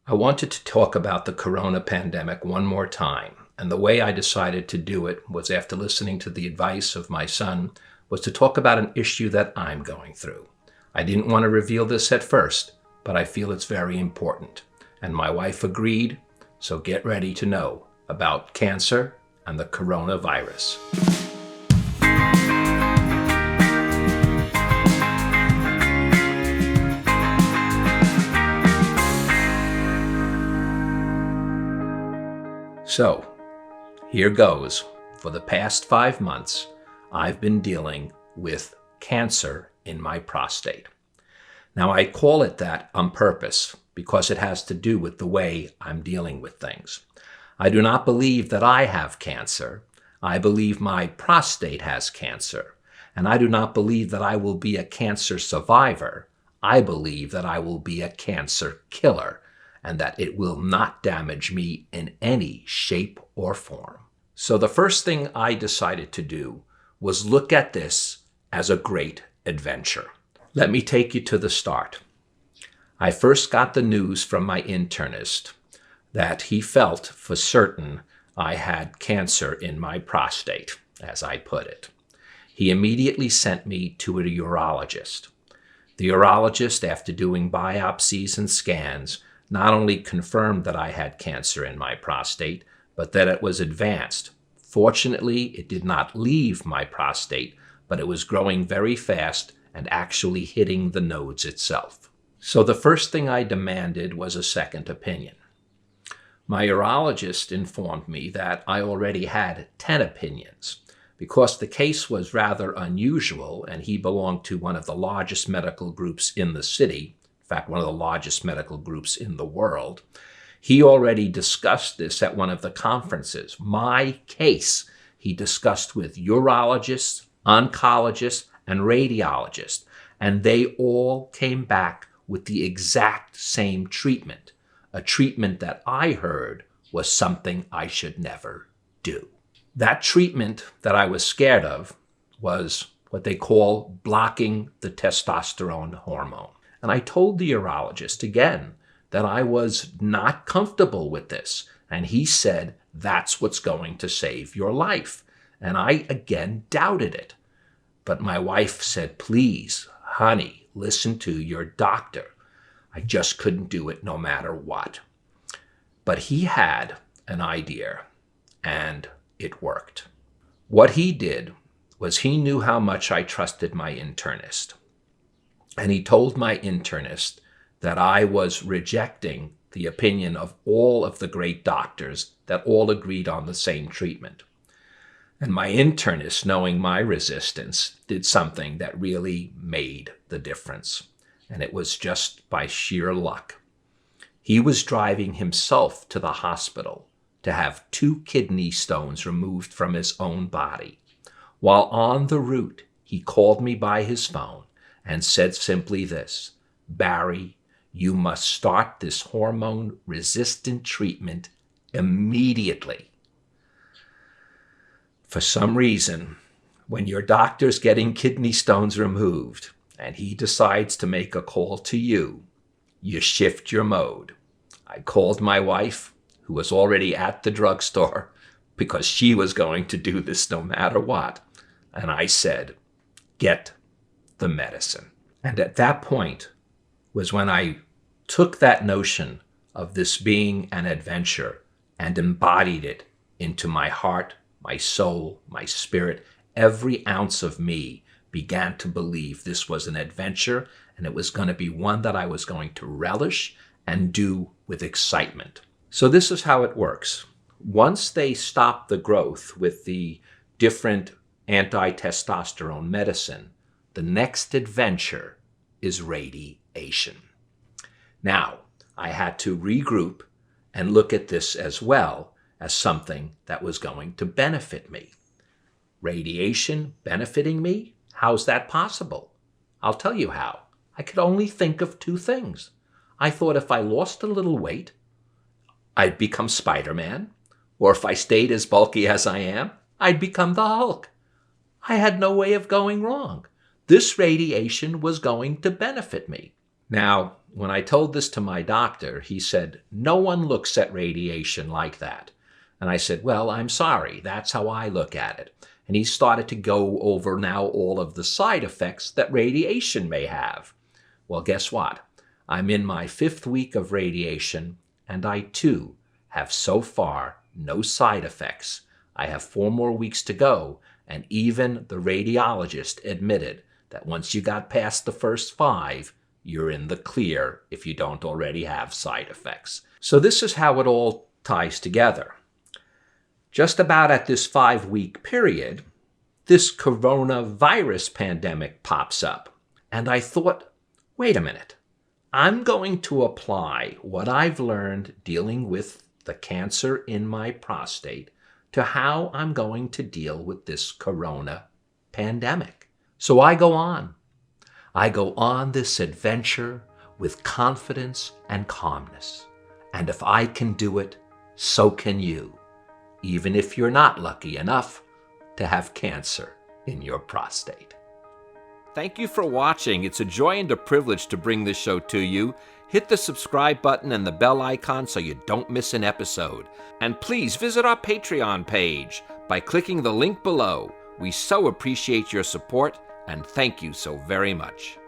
I wanted to talk about the corona pandemic one more time, and the way I decided to do it was after listening to the advice of my son, was to talk about an issue that I'm going through. I didn't want to reveal this at first, but I feel it's very important. And my wife agreed, so get ready to know about cancer and the coronavirus. So, here goes. For the past 5 months, I've been dealing with cancer in my prostate. Now, I call it that on purpose because it has to do with the way I'm dealing with things. I do not believe that I have cancer. I believe my prostate has cancer. And I do not believe that I will be a cancer survivor. I believe that I will be a cancer killer, and that it will not damage me in any shape or form. So the first thing I decided to do was look at this as a great adventure. Let me take you to the start. I first got the news from my internist that he felt for certain I had cancer in my prostate, as I put it. He immediately sent me to a urologist. The urologist, after doing biopsies and scans, not only confirmed that I had cancer in my prostate, but that it was advanced. Fortunately, it did not leave my prostate, but it was growing very fast and actually hitting the nodes itself. So the first thing I demanded was a second opinion. My urologist informed me that I already had 10 opinions. Because the case was rather unusual and he belonged to one of the largest medical groups in the city, in fact, one of the largest medical groups in the world, he already discussed this at one of the conferences. My case, he discussed with urologists, oncologists, and radiologists, and they all came back with the exact same treatment, a treatment that I heard was something I should never do. That treatment that I was scared of was what they call blocking the testosterone hormone. And I told the urologist again that I was not comfortable with this. And he said, that's what's going to save your life. And I again doubted it. But my wife said, please, honey, listen to your doctor. I just couldn't do it no matter what. But he had an idea, and it worked. What he did was he knew how much I trusted my internist. And he told my internist that I was rejecting the opinion of all of the great doctors that all agreed on the same treatment. And my internist, knowing my resistance, did something that really made the difference. And it was just by sheer luck. He was driving himself to the hospital to have 2 kidney stones removed from his own body. While on the route, he called me by his phone and said simply this, Barry, you must start this hormone-resistant treatment immediately. For some reason, when your doctor's getting kidney stones removed and he decides to make a call to you, you shift your mode. I called my wife, who was already at the drugstore, because she was going to do this no matter what. And I said, get the medicine. And at that point was when I took that notion of this being an adventure and embodied it into my heart, my soul, my spirit. Every ounce of me began to believe this was an adventure and it was going to be one that I was going to relish and do with excitement. So this is how it works. Once they stop the growth with the different anti-testosterone medicine, the next adventure is radiation. Now, I had to regroup and look at this as well as something that was going to benefit me. Radiation benefiting me? How's that possible? I'll tell you how. I could only think of 2 things. I thought if I lost a little weight, I'd become Spider-Man, or if I stayed as bulky as I am, I'd become the Hulk. I had no way of going wrong. This radiation was going to benefit me. Now, when I told this to my doctor, he said, "No one looks at radiation like that." And I said, "Well, I'm sorry. That's how I look at it." And he started to go over now all of the side effects that radiation may have. Well, guess what? I'm in my 5th week of radiation, and I too have so far no side effects. I have 4 more weeks to go, and even the radiologist admitted that once you got past the first 5, you're in the clear if you don't already have side effects. So this is how it all ties together. Just about at this 5-week period, this coronavirus pandemic pops up. And I thought, wait a minute, I'm going to apply what I've learned dealing with the cancer in my prostate to how I'm going to deal with this corona pandemic. So I go on. I go on this adventure with confidence and calmness. And if I can do it, so can you, even if you're not lucky enough to have cancer in your prostate. Thank you for watching. It's a joy and a privilege to bring this show to you. Hit the subscribe button and the bell icon so you don't miss an episode. And please visit our Patreon page by clicking the link below. We so appreciate your support, and thank you so very much.